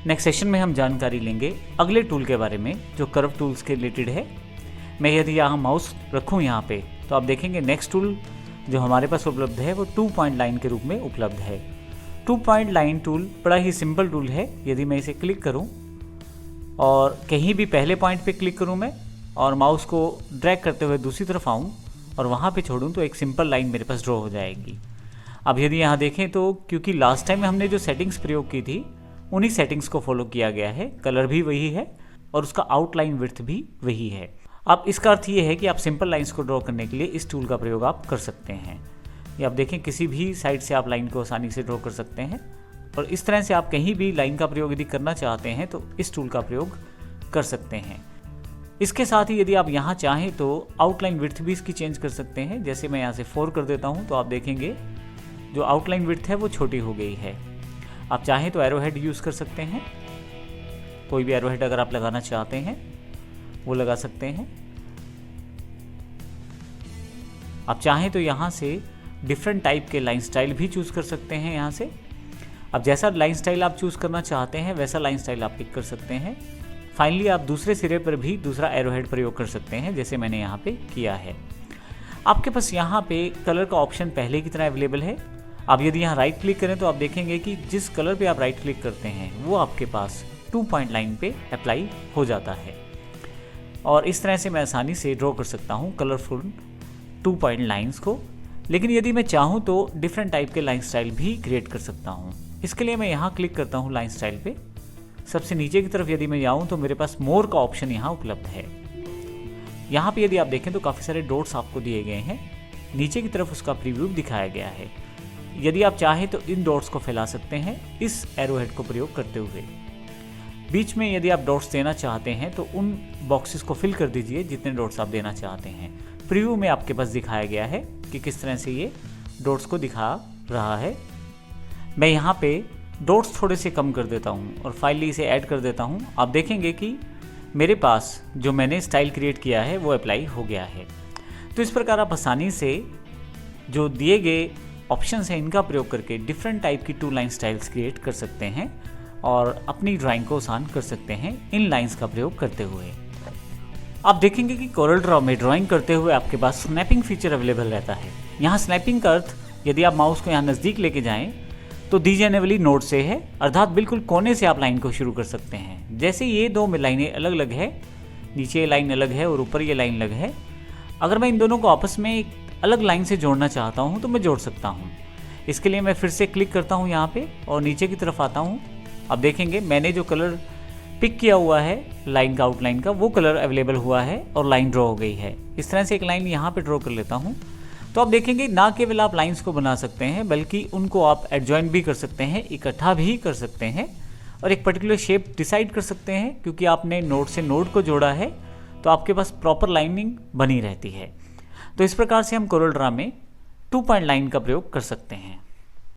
Next session में हम जानकारी लेंगे अगले टूल के बारे में जो कर्व टूल्स के रिलेटेड है। मैं यदि यहाँ माउस रखूँ यहाँ पे तो आप देखेंगे नेक्स्ट टूल जो हमारे पास उपलब्ध है वो 2 पॉइंट लाइन के रूप में उपलब्ध है। 2 पॉइंट लाइन टूल बड़ा ही सिंपल टूल है। यदि मैं इसे क्लिक करूँ और कहीं भी पहले पॉइंट पे क्लिक करूँ मैं और माउस को ड्रैग करते हुए दूसरी तरफ आऊँ और वहाँ पे छोड़ूँ तो एक सिंपल लाइन मेरे पास ड्रॉ हो जाएगी। अब यदि यहाँ देखें तो क्योंकि लास्ट टाइम में हमने जो सेटिंग्स प्रयोग की थी उन्हीं सेटिंग्स को फॉलो किया गया है। कलर भी वही है और उसका आउटलाइन विड्थ भी वही है। अब इसका अर्थ ये है कि आप सिंपल लाइंस को ड्रॉ करने के लिए इस टूल का प्रयोग आप कर सकते हैं। ये आप देखें किसी भी साइड से आप लाइन को आसानी से ड्रॉ कर सकते हैं और इस तरह से आप कहीं भी लाइन का प्रयोग यदि करना चाहते हैं तो इस टूल का प्रयोग कर सकते हैं। इसके साथ ही यदि आप यहाँ चाहें तो आउटलाइन विड्थ भी इसकी चेंज कर सकते हैं। जैसे मैं यहाँ से 4 कर देता हूँ तो आप देखेंगे जो आउटलाइन विड्थ है वो छोटी हो गई है। आप चाहें तो एरो हेड यूज़ कर सकते हैं। कोई भी एरो हेड अगर आप लगाना चाहते हैं वो लगा सकते हैं। आप चाहें तो यहाँ से डिफरेंट टाइप के लाइन स्टाइल भी चूज़ कर सकते हैं। यहाँ से अब जैसा लाइन स्टाइल आप चूज़ करना चाहते हैं वैसा लाइन स्टाइल आप पिक कर सकते हैं। फाइनली आप दूसरे सिरे पर भी दूसरा एरो हेड प्रयोग कर सकते हैं जैसे मैंने यहाँ पे किया है। आपके पास यहाँ पे कलर का ऑप्शन पहले की तरह अवेलेबल है। अब यदि यहाँ राइट क्लिक करें तो आप देखेंगे कि जिस कलर पे आप राइट क्लिक करते हैं वो आपके पास 2 पॉइंट लाइन पे अप्लाई हो जाता है और इस तरह से मैं आसानी से ड्रॉ कर सकता हूँ कलरफुल 2 पॉइंट लाइंस को। लेकिन यदि मैं चाहूँ तो डिफरेंट टाइप के लाइन स्टाइल भी क्रिएट कर सकता हूँ। इसके लिए मैं यहाँ क्लिक करता हूँ लाइन स्टाइल पे। सबसे नीचे की तरफ यदि मैं जाऊँ तो मेरे पास मोर का ऑप्शन यहाँ उपलब्ध है। यहाँ पे यदि आप देखें तो काफ़ी सारे डॉट्स आपको दिए गए हैं। नीचे की तरफ उसका प्रीव्यू दिखाया गया है। यदि आप चाहें तो इन डॉट्स को फैला सकते हैं इस एरो हेड को प्रयोग करते हुए। बीच में यदि आप डॉट्स देना चाहते हैं तो उन बॉक्सेस को फिल कर दीजिए जितने डॉट्स आप देना चाहते हैं। प्रीव्यू में आपके पास दिखाया गया है कि किस तरह से ये डॉट्स को दिखा रहा है। मैं यहाँ पे डॉट्स थोड़े से कम कर देता हूँ और फाइनली इसे ऐड कर देता हूँ। आप देखेंगे कि मेरे पास जो मैंने स्टाइल क्रिएट किया है वो अप्लाई हो गया है। तो इस प्रकार आप आसानी से जो दिए गए ऑप्शंस हैं इनका प्रयोग करके डिफरेंट टाइप की 2 लाइन स्टाइल्स क्रिएट कर सकते हैं और अपनी ड्राइंग को आसान कर सकते हैं इन लाइंस का प्रयोग करते हुए। आप देखेंगे कि कोरल ड्रॉ में ड्राइंग करते हुए आपके पास स्नैपिंग फीचर अवेलेबल रहता है। यहाँ स्नैपिंग का अर्थ यदि आप माउस को यहाँ नज़दीक लेके जाएं तो दी जाने वाली नोड से है, अर्थात बिल्कुल कोने से आप लाइन को शुरू कर सकते हैं। जैसे ये 2 लाइनें अलग अलग है, नीचे ये लाइन अलग है और ऊपर ये लाइन अलग है। अगर मैं इन दोनों को आपस में एक अलग लाइन से जोड़ना चाहता हूँ तो मैं जोड़ सकता हूँ। इसके लिए मैं फिर से क्लिक करता हूँ यहाँ पे और नीचे की तरफ आता हूँ। अब देखेंगे मैंने जो कलर पिक किया हुआ है लाइन का आउटलाइन का वो कलर अवेलेबल हुआ है और लाइन ड्रॉ हो गई है। इस तरह से एक लाइन यहाँ पे ड्रॉ कर लेता हूँ तो आप देखेंगे ना केवल आप लाइंस को बना सकते हैं बल्कि उनको आप एडजॉइन भी कर सकते हैं, इकट्ठा भी कर सकते हैं और एक पर्टिकुलर शेप डिसाइड कर सकते हैं। क्योंकि आपने नोड से नोड को जोड़ा है तो आपके पास प्रॉपर लाइनिंग बनी रहती है। तो इस प्रकार से हम कोरल ड्रॉ में 2 पॉइंट लाइन का प्रयोग कर सकते हैं।